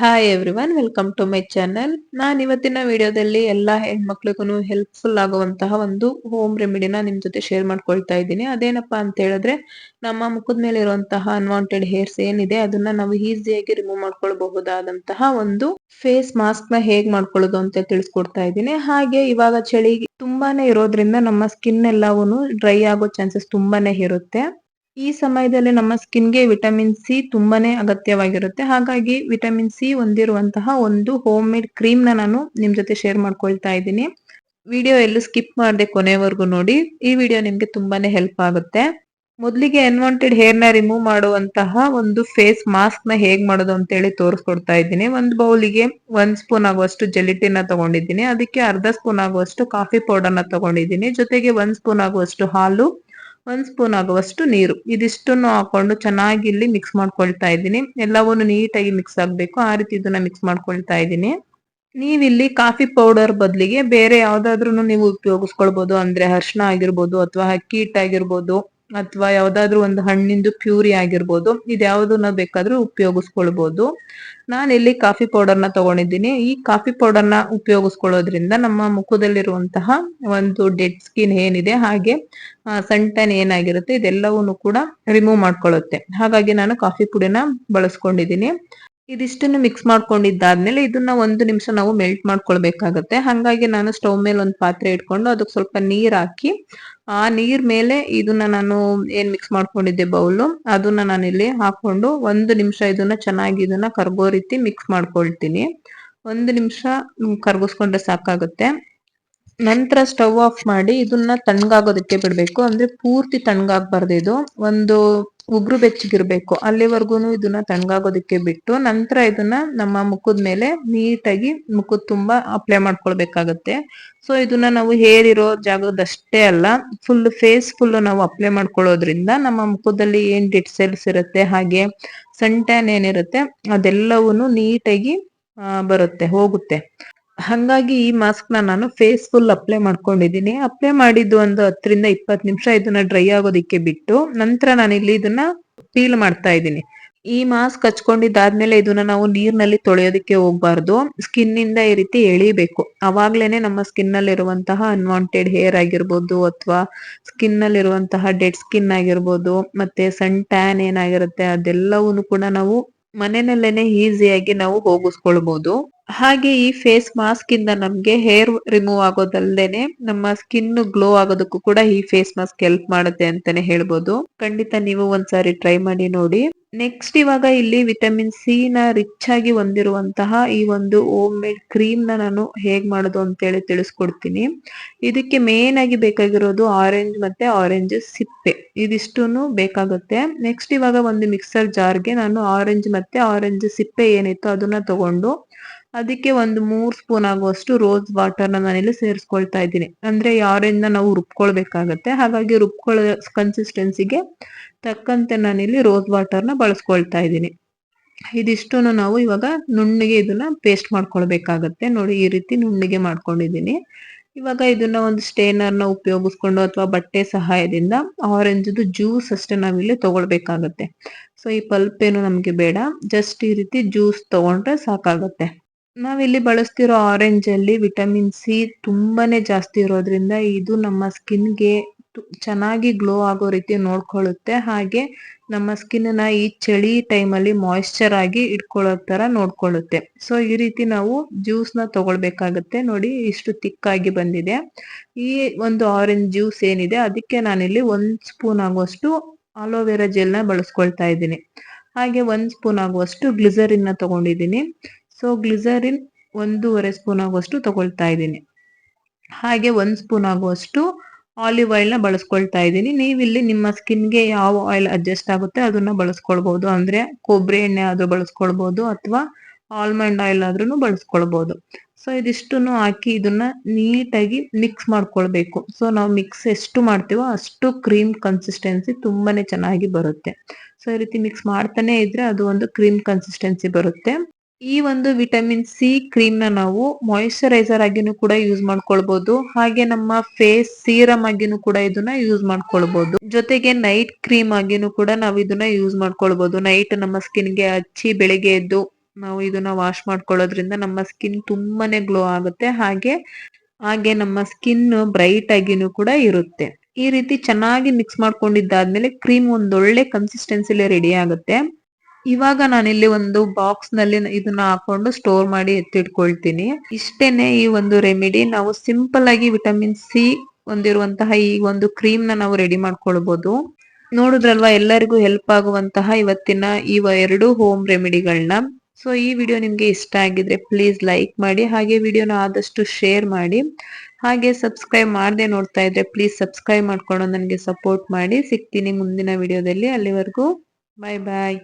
Hi everyone, welcome to my channel. ನಾನು ಇವತ್ತಿನ ವಿಡಿಯೋದಲ್ಲಿ ಎಲ್ಲಾ ಹೆಣ್ಮಕ್ಳಿಗೂ ಹೆಲ್ಪ್ಫುಲ್ ಆಗುವಂತಹ ಒಂದು ಹೋಮ್ ರೆಮಿಡಿನ ನಿಮ್ ಜೊತೆ ಶೇರ್ ಮಾಡ್ಕೊಳ್ತಾ ಇದ್ದೀನಿ. ಅದೇನಪ್ಪಾ ಅಂತ ಹೇಳಿದ್ರೆ, ನಮ್ಮ ಮುಖದ ಮೇಲೆ ಇರುವಂತಹ ಅನ್ವಾಂಟೆಡ್ ಹೇರ್ಸ್ ಏನಿದೆ ಅದನ್ನ ನಾವು ಈಸಿಯಾಗಿ ರಿಮೂವ್ ಮಾಡ್ಕೊಳ್ಬಹುದಾದಂತಹ ಒಂದು ಫೇಸ್ ಮಾಸ್ಕ್ ನ ಹೇಗ್ ಮಾಡ್ಕೊಳ್ಳೋದು ಅಂತ ತಿಳಿಸ್ಕೊಡ್ತಾ ಇದ್ದೀನಿ. ಹಾಗೆ ಇವಾಗ ಚಳಿ ತುಂಬಾನೇ ಇರೋದ್ರಿಂದ ನಮ್ಮ ಸ್ಕಿನ್ ಎಲ್ಲಾನು ಡ್ರೈ ಆಗೋ ಚಾನ್ಸಸ್ ತುಂಬಾನೇ ಇರುತ್ತೆ. ಈ ಸಮಯದಲ್ಲಿ ನಮ್ಮ ಸ್ಕಿನ್ಗೆ ವಿಟಮಿನ್ ಸಿ ತುಂಬಾನೇ ಅಗತ್ಯವಾಗಿರುತ್ತೆ. ಹಾಗಾಗಿ ವಿಟಮಿನ್ ಸಿ ಹೊಂದಿರುವಂತಹ ಒಂದು ಹೋಮ್ ಮೇಡ್ ಕ್ರೀಮ್ ನಾನು ನಿಮ್ ಜೊತೆ ಶೇರ್ ಮಾಡ್ಕೊಳ್ತಾ ಇದ್ದೀನಿ. ವಿಡಿಯೋ ಎಲ್ಲೂ ಸ್ಕಿಪ್ ಮಾಡದೆ ಕೊನೆವರೆಗೂ ನೋಡಿ. ಈ ವಿಡಿಯೋ ನಿಮ್ಗೆ ತುಂಬಾನೇ ಹೆಲ್ಪ್ ಆಗುತ್ತೆ. ಮೊದಲಿಗೆ ಅನ್ವಾಂಟೆಡ್ ಹೇರ್ ನ ರಿಮೂವ್ ಮಾಡುವಂತಹ ಒಂದು ಫೇಸ್ ಮಾಸ್ಕ್ ನ ಹೇಗ್ ಮಾಡೋದು ಅಂತ ಹೇಳಿ ತೋರಿಸ್ಕೊಡ್ತಾ ಇದ್ದೀನಿ. ಒಂದು ಬೌಲಿಗೆ 1 ಸ್ಪೂನ್ ಆಗುವಷ್ಟು ಜೆಲಿಟಿನ್ ನ ತಗೊಂಡಿದ್ದೀನಿ. ಅದಕ್ಕೆ ಅರ್ಧ ಸ್ಪೂನ್ ಆಗುವಷ್ಟು ಕಾಫಿ ಪೌಡರ್ ನ ತಗೊಂಡಿದ್ದೀನಿ. ಜೊತೆಗೆ 1 ಸ್ಪೂನ್ ಆಗುವಷ್ಟು ಹಾಲು, 1 ಸ್ಪೂನ್ ಆಗುವಷ್ಟು ನೀರು, ಇದಿಷ್ಟನ್ನು ಹಾಕೊಂಡು ಚೆನ್ನಾಗಿ ಇಲ್ಲಿ ಮಿಕ್ಸ್ ಮಾಡ್ಕೊಳ್ತಾ ಇದ್ದೀನಿ. ಎಲ್ಲವನ್ನು ನೀಟಾಗಿ ಮಿಕ್ಸ್ ಆಗ್ಬೇಕು, ಆ ರೀತಿ ಇದನ್ನ ಮಿಕ್ಸ್ ಮಾಡ್ಕೊಳ್ತಾ ಇದ್ದೀನಿ. ನೀವಿಲ್ಲಿ ಕಾಫಿ ಪೌಡರ್ ಬದಲಿಗೆ ಬೇರೆ ಯಾವ್ದಾದ್ರು ನೀವು ಉಪಯೋಗಿಸ್ಕೊಳ್ಬಹುದು. ಅಂದ್ರೆ ಅರ್ಶಿನ ಆಗಿರ್ಬೋದು, ಅಥವಾ ಅಕ್ಕಿ ಹಿಟ್ಟಾಗಿರ್ಬೋದು, ಅಥವಾ ಯಾವ್ದಾದ್ರು ಒಂದು ಹಣ್ಣಿಂದು ಪ್ಯೂರಿ ಆಗಿರ್ಬೋದು. ಇದ್ಯಾವ್ದನ್ನ ಬೇಕಾದ್ರೂ ಉಪಯೋಗಿಸ್ಕೊಳ್ಬಹುದು. ನಾನು ಇಲ್ಲಿ ಕಾಫಿ ಪೌಡರ್ ನ ತಗೊಂಡಿದ್ದೀನಿ. ಈ ಕಾಫಿ ಪೌಡರ್ ನ ಉಪಯೋಗಿಸ್ಕೊಳ್ಳೋದ್ರಿಂದ ನಮ್ಮ ಮುಖದಲ್ಲಿರುವಂತಹ ಒಂದು ಡೆಡ್ ಸ್ಕಿನ್ ಏನಿದೆ, ಹಾಗೆ ಸನ್ ಟ್ಯಾನ್ ಏನಾಗಿರುತ್ತೆ, ಇದೆಲ್ಲವನ್ನು ಕೂಡ ರಿಮೂವ್ ಮಾಡ್ಕೊಳ್ಳುತ್ತೆ. ಹಾಗಾಗಿ ನಾನು ಕಾಫಿ ಪುಡಿನ ಬಳಸ್ಕೊಂಡಿದ್ದೀನಿ. ಇದಿಷ್ಟನ್ನು ಮಿಕ್ಸ್ ಮಾಡ್ಕೊಂಡಿದ್ದಾದ್ಮೇಲೆ ಇದನ್ನ 1 ನಿಮಿಷ ನಾವು ಮೆಲ್ಟ್ ಮಾಡ್ಕೊಳ್ಬೇಕಾಗತ್ತೆ. ಹಾಗಾಗಿ ನಾನು ಸ್ಟವ್ ಮೇಲೆ ಒಂದು ಪಾತ್ರೆ ಇಟ್ಕೊಂಡು ಅದಕ್ಕೆ ಸ್ವಲ್ಪ ನೀರ್ ಹಾಕಿ, ಆ ನೀರ್ ಮೇಲೆ ಇದನ್ನ ನಾನು ಏನ್ ಮಿಕ್ಸ್ ಮಾಡ್ಕೊಂಡಿದ್ದೆ ಬೌಲು, ಅದನ್ನ ನಾನು ಇಲ್ಲಿ ಹಾಕೊಂಡು 1 ನಿಮಿಷ ಇದನ್ನ ಚೆನ್ನಾಗಿ ಇದನ್ನ ಕರ್ಗೋ ರೀತಿ ಮಿಕ್ಸ್ ಮಾಡ್ಕೊಳ್ತೀನಿ. 1 ನಿಮಿಷ ಕರ್ಗಿಸ್ಕೊಂಡ್ರೆ ಸಾಕಾಗುತ್ತೆ. ನಂತರ ಸ್ಟವ್ ಆಫ್ ಮಾಡಿ ಇದನ್ನ ತಣ್ಣಗಾಗೋದಕ್ಕೆ ಬಿಡ್ಬೇಕು. ಅಂದ್ರೆ ಪೂರ್ತಿ ತಣ್ಣಗಾಗ್ಬಾರ್ದು, ಇದು ಒಂದು ಉಗುರು ಬೆಚ್ಚಗಿರ್ಬೇಕು. ಅಲ್ಲಿವರೆಗೂ ಇದನ್ನ ತಣ್ಣಗಾಗೋದಕ್ಕೆ ಬಿಟ್ಟು ನಂತರ ಇದನ್ನ ನಮ್ಮ ಮುಖದ ಮೇಲೆ ನೀಟಾಗಿ ಮುಖದ ತುಂಬಾ ಅಪ್ಲೈ ಮಾಡ್ಕೊಳ್ಬೇಕಾಗತ್ತೆ. ಸೊ ಇದನ್ನ ನಾವು ಹೇರ್ ಇರೋ ಜಾಗದಷ್ಟೇ ಅಲ್ಲ, ಫುಲ್ ಫೇಸ್ ಫುಲ್ ನಾವು ಅಪ್ಲೈ ಮಾಡ್ಕೊಳ್ಳೋದ್ರಿಂದ ನಮ್ಮ ಮುಖದಲ್ಲಿ ಏನ್ ಡೆಡ್ ಸೆಲ್ಸ್ ಇರುತ್ತೆ, ಹಾಗೆ ಸನ್ ಟ್ಯಾನ್ ಏನಿರುತ್ತೆ, ಅದೆಲ್ಲವನ್ನು ನೀಟಾಗಿ ಬರುತ್ತೆ, ಹೋಗುತ್ತೆ. ಹಂಗಾಗಿ ಈ ಮಾಸ್ಕ್ ನಾನು ಫೇಸ್ ಫುಲ್ ಅಪ್ಲೈ ಮಾಡ್ಕೊಂಡಿದ್ದೀನಿ. ಅಪ್ಲೈ ಮಾಡಿದ್ದು ಒಂದು 10 ರಿಂದ 20 ನಿಮಿಷ ಇದನ್ನ ಡ್ರೈ ಆಗೋದಿಕ್ಕೆ ಬಿಟ್ಟು ನಂತರ ನಾನು ಇಲ್ಲಿ ಇದನ್ನ ಪೀಲ್ ಮಾಡ್ತಾ ಇದ್ದೀನಿ. ಈ ಮಾಸ್ಕ್ ಹಚ್ಕೊಂಡಿದ್ದಾದ್ಮೇಲೆ ಇದನ್ನ ನಾವು ನೀರ್ನಲ್ಲಿ ತೊಳೆಯೋದಕ್ಕೆ ಹೋಗ್ಬಾರ್ದು. ಸ್ಕಿನ್ ಇಂದ ಈ ರೀತಿ ಎಳಿಬೇಕು. ಅವಾಗ್ಲೇನೆ ನಮ್ಮ ಸ್ಕಿನ್ ಅಲ್ಲಿ ಇರುವಂತಹ ಅನ್ವಾಂಟೆಡ್ ಹೇರ್ ಆಗಿರ್ಬೋದು, ಅಥವಾ ಸ್ಕಿನ್ ಅಲ್ಲಿ ಇರುವಂತಹ ಡೆಡ್ ಸ್ಕಿನ್ ಆಗಿರ್ಬೋದು, ಮತ್ತೆ ಸನ್ ಟ್ಯಾನ್ ಏನಾಗಿರುತ್ತೆ ಅದೆಲ್ಲವನ್ನು ಕೂಡ ನಾವು ಮನೆಯಲ್ಲೇನೆ ಈಸಿಯಾಗಿ ನಾವು ಹೋಗಿಸ್ಕೊಳ್ಬಹುದು. ಹಾಗೆ ಈ ಫೇಸ್ ಮಾಸ್ಕ್ ಇಂದ ನಮ್ಗೆ ಹೇರ್ ರಿಮೂವ್ ಆಗೋದಲ್ದೇನೆ ನಮ್ಮ ಸ್ಕಿನ್ ಗ್ಲೋ ಆಗೋದಕ್ಕೂ ಕೂಡ ಈ ಫೇಸ್ ಮಾಸ್ಕ್ ಹೆಲ್ಪ್ ಮಾಡುತ್ತೆ ಅಂತಾನೆ ಹೇಳ್ಬೋದು. ಖಂಡಿತ ನೀವು ಒಂದ್ಸಾರಿ ಟ್ರೈ ಮಾಡಿ ನೋಡಿ. ನೆಕ್ಸ್ಟ್ ಇವಾಗ ಇಲ್ಲಿ ವಿಟಮಿನ್ ಸಿ ನ ರಿಚ್ ಆಗಿ ಹೊಂದಿರುವಂತಹ ಈ ಒಂದು ಹೋಮ್ ಮೇಡ್ ಕ್ರೀಮ್ ನಾನು ಹೇಗ್ ಮಾಡೋದು ಅಂತೇಳಿ ತಿಳಿಸ್ಕೊಡ್ತೀನಿ. ಇದಕ್ಕೆ ಮೇನ್ ಆಗಿ ಬೇಕಾಗಿರೋದು ಆರೆಂಜ್ ಮತ್ತೆ ಆರೆಂಜ್ ಸಿಪ್ಪೆ, ಇದಿಷ್ಟುನು ಬೇಕಾಗುತ್ತೆ. ನೆಕ್ಸ್ಟ್ ಇವಾಗ ಒಂದು ಮಿಕ್ಸರ್ ಜಾರ್ಗೆ ನಾನು ಆರೆಂಜ್ ಮತ್ತೆ ಆರೆಂಜ್ ಸಿಪ್ಪೆ ಏನಿತ್ತು ಅದನ್ನ ತಗೊಂಡು ಅದಕ್ಕೆ ಒಂದು 3 ಸ್ಪೂನ್ ಆಗುವಷ್ಟು ರೋಸ್ ವಾಟರ್ ನಾನಿಲ್ಲಿ ಸೇರಿಸ್ಕೊಳ್ತಾ ಇದ್ದೀನಿ. ಅಂದ್ರೆ ಆರೆಂಜ್ ನಾವು ರುಬ್ಕೊಳ್ಬೇಕಾಗತ್ತೆ, ಹಾಗಾಗಿ ರುಬ್ಕೊಳ್ಳೋ ಕನ್ಸಿಸ್ಟೆನ್ಸಿಗೆ ತಕ್ಕಂತೆ ನಾನಿಲ್ಲಿ ರೋಸ್ ವಾಟರ್ ನ ಬಳಸ್ಕೊಳ್ತಾ ಇದ್ದೀನಿ. ಇದಿಷ್ಟನ್ನು ನಾವು ಇವಾಗ ನುಣ್ಣಗೆ ಇದನ್ನ ಪೇಸ್ಟ್ ಮಾಡ್ಕೊಳ್ಬೇಕಾಗತ್ತೆ. ನೋಡಿ, ಈ ರೀತಿ ನುಣ್ಣಗೆ ಮಾಡ್ಕೊಂಡಿದ್ದೀನಿ. ಇವಾಗ ಇದನ್ನ ಒಂದು ಸ್ಟೇನರ್ ನ ಉಪಯೋಗಿಸ್ಕೊಂಡು ಅಥವಾ ಬಟ್ಟೆ ಸಹಾಯದಿಂದ ಆರೆಂಜ್ ಜ್ಯೂಸ್ ಅಷ್ಟೇ ನಾವಿಲ್ಲಿ ತಗೊಳ್ಬೇಕಾಗತ್ತೆ. ಸೊ ಈ ಪಲ್ಪ್ ಏನು ನಮ್ಗೆ ಬೇಡ, ಜಸ್ಟ್ ಈ ರೀತಿ ಜ್ಯೂಸ್ ತಗೊಂಡ್ರೆ ಸಾಕಾಗತ್ತೆ. ನಾವಿಲ್ಲಿ ಬಳಸ್ತಿರೋ ಆರೆಂಜ್ ಅಲ್ಲಿ ವಿಟಮಿನ್ ಸಿ ತುಂಬಾನೇ ಜಾಸ್ತಿ ಇರೋದ್ರಿಂದ ಇದು ನಮ್ಮ ಸ್ಕಿನ್ಗೆ ಚೆನ್ನಾಗಿ ಗ್ಲೋ ಆಗೋ ರೀತಿ ನೋಡ್ಕೊಳ್ಳುತ್ತೆ. ಹಾಗೆ ನಮ್ಮ ಸ್ಕಿನ್ ನ ಈ ಚಳಿ ಟೈಮ್ ಅಲ್ಲಿ ಮಾಯಿಶ್ಚರ್ ಆಗಿ ಇಟ್ಕೊಳ್ಳೋ ತರ ನೋಡ್ಕೊಳ್ಳುತ್ತೆ. ಸೊ ಈ ರೀತಿ ನಾವು ಜ್ಯೂಸ್ ನ ತಗೊಳ್ಬೇಕಾಗತ್ತೆ. ನೋಡಿ, ಇಷ್ಟು ತಿಕ್ಕಾಗಿ ಬಂದಿದೆ. ಈ ಒಂದು ಆರೆಂಜ್ ಜ್ಯೂಸ್ ಏನಿದೆ ಅದಕ್ಕೆ ನಾನಿಲ್ಲಿ 1 ಸ್ಪೂನ್ ಆಗುವಷ್ಟು ಆಲೋವೆರಾ ಜೆಲ್ ನ ಬಳಸ್ಕೊಳ್ತಾ ಇದ್ದೀನಿ. ಹಾಗೆ 1 ಸ್ಪೂನ್ ಆಗುವಷ್ಟು ಗ್ಲಿಸರಿನ್ ನ ತಗೊಂಡಿದ್ದೀನಿ. ಸೊ ಗ್ಲಿಸರಿನ್ 1.5 ಸ್ಪೂನ್ ಆಗುವಷ್ಟು ತಗೊಳ್ತಾ ಇದ್ದೀನಿ. ಹಾಗೆ 1 ಸ್ಪೂನ್ ಆಗುವಷ್ಟು ಆಲಿವ್ ಆಯಿಲ್ ನ ಬಳಸ್ಕೊಳ್ತಾ ಇದ್ದೀನಿ. ನೀವಿಲ್ಲಿ ನಿಮ್ಮ ಸ್ಕಿನ್ಗೆ ಯಾವ ಆಯಿಲ್ ಅಡ್ಜಸ್ಟ್ ಆಗುತ್ತೆ ಅದನ್ನ ಬಳಸ್ಕೊಳ್ಬಹುದು. ಅಂದ್ರೆ ಕೊಬ್ಬರಿ ಎಣ್ಣೆ ಆದ್ರೂ ಬಳಸ್ಕೊಳ್ಬಹುದು, ಅಥವಾ ಆಲ್ಮಂಡ್ ಆಯಿಲ್ ಆದ್ರೂ ಬಳಸ್ಕೊಳ್ಬಹುದು. ಸೊ ಇದಿಷ್ಟನ್ನು ಹಾಕಿ ಇದನ್ನ ನೀಟಾಗಿ ಮಿಕ್ಸ್ ಮಾಡ್ಕೊಳ್ಬೇಕು. ಸೊ ನಾವು ಮಿಕ್ಸ್ ಎಷ್ಟು ಮಾಡ್ತೀವೋ ಅಷ್ಟು ಕ್ರೀಮ್ ಕನ್ಸಿಸ್ಟೆನ್ಸಿ ತುಂಬಾನೇ ಚೆನ್ನಾಗಿ ಬರುತ್ತೆ. ಸೊ ಈ ರೀತಿ ಮಿಕ್ಸ್ ಮಾಡ್ತಾನೆ ಇದ್ರೆ ಅದು ಒಂದು ಕ್ರೀಮ್ ಕನ್ಸಿಸ್ಟೆನ್ಸಿ ಬರುತ್ತೆ. ಈ ಒಂದು ವಿಟಮಿನ್ ಸಿ ಕ್ರೀಮ್ ನಾವು ಮಾಯಿಶ್ಚರೈಸರ್ ಆಗಿನೂ ಕೂಡ ಯೂಸ್ ಮಾಡ್ಕೊಳ್ಬಹುದು. ಹಾಗೆ ನಮ್ಮ ಫೇಸ್ ಸೀರಮ್ ಆಗಿನೂ ಕೂಡ ಇದನ್ನ ಯೂಸ್ ಮಾಡ್ಕೊಳ್ಬಹುದು. ಜೊತೆಗೆ ನೈಟ್ ಕ್ರೀಮ್ ಆಗಿನೂ ಕೂಡ ನಾವು ಇದನ್ನ ಯೂಸ್ ಮಾಡ್ಕೊಳ್ಬಹುದು. ನೈಟ್ ನಮ್ಮ ಸ್ಕಿನ್ ಗೆ ಹಚ್ಚಿ ಬೆಳಿಗ್ಗೆ ಎದ್ದು ನಾವು ಇದನ್ನ ವಾಶ್ ಮಾಡ್ಕೊಳ್ಳೋದ್ರಿಂದ ನಮ್ಮ ಸ್ಕಿನ್ ತುಂಬಾನೇ ಗ್ಲೋ ಆಗುತ್ತೆ. ಹಾಗೆ ನಮ್ಮ ಸ್ಕಿನ್ ಬ್ರೈಟ್ ಆಗಿನೂ ಕೂಡ ಇರುತ್ತೆ. ಈ ರೀತಿ ಚೆನ್ನಾಗಿ ಮಿಕ್ಸ್ ಮಾಡ್ಕೊಂಡಿದ್ದಾದ್ಮೇಲೆ ಕ್ರೀಮ್ ಒಂದೊಳ್ಳೆ ಕನ್ಸಿಸ್ಟೆನ್ಸಿಲಿ ರೆಡಿ ಆಗುತ್ತೆ. ಇವಾಗ ನಾನಿಲ್ಲಿ ಒಂದು ಬಾಕ್ಸ್ ನಲ್ಲಿ ಇದನ್ನ ಹಾಕೊಂಡು ಸ್ಟೋರ್ ಮಾಡಿ ಎತ್ತಿಟ್ಕೊಳ್ತೀನಿ. ಇಷ್ಟೇನೆ ಈ ಒಂದು ರೆಮಿಡಿ. ನಾವು ಸಿಂಪಲ್ ಆಗಿ ವಿಟಮಿನ್ ಸಿ ಹೊಂದಿರುವಂತಹ ಈ ಒಂದು ಕ್ರೀಮ್ ನಾವು ರೆಡಿ ಮಾಡ್ಕೊಳ್ಬಹುದು. ನೋಡುದ್ರಲ್ವಾ, ಎಲ್ಲರಿಗೂ ಹೆಲ್ಪ್ ಆಗುವಂತಹ ಇವತ್ತಿನ ಈ ಎರಡು ಹೋಮ್ ರೆಮಿಡಿಗಳನ್ನ. ಸೊ ಈ ವಿಡಿಯೋ ನಿಮ್ಗೆ ಇಷ್ಟ ಆಗಿದ್ರೆ ಪ್ಲೀಸ್ ಲೈಕ್ ಮಾಡಿ, ಹಾಗೆ ವಿಡಿಯೋನ ಆದಷ್ಟು ಶೇರ್ ಮಾಡಿ, ಹಾಗೆ ಸಬ್ಸ್ಕ್ರೈಬ್ ಮಾಡದೆ ನೋಡ್ತಾ ಇದ್ರೆ ಪ್ಲೀಸ್ ಸಬ್ಸ್ಕ್ರೈಬ್ ಮಾಡ್ಕೊಂಡು ನನಗೆ ಸಪೋರ್ಟ್ ಮಾಡಿ. ಸಿಗ್ತೀನಿ ಮುಂದಿನ ವಿಡಿಯೋದಲ್ಲಿ. ಅಲ್ಲಿವರೆಗೂ ಬಾಯ್ ಬಾಯ್.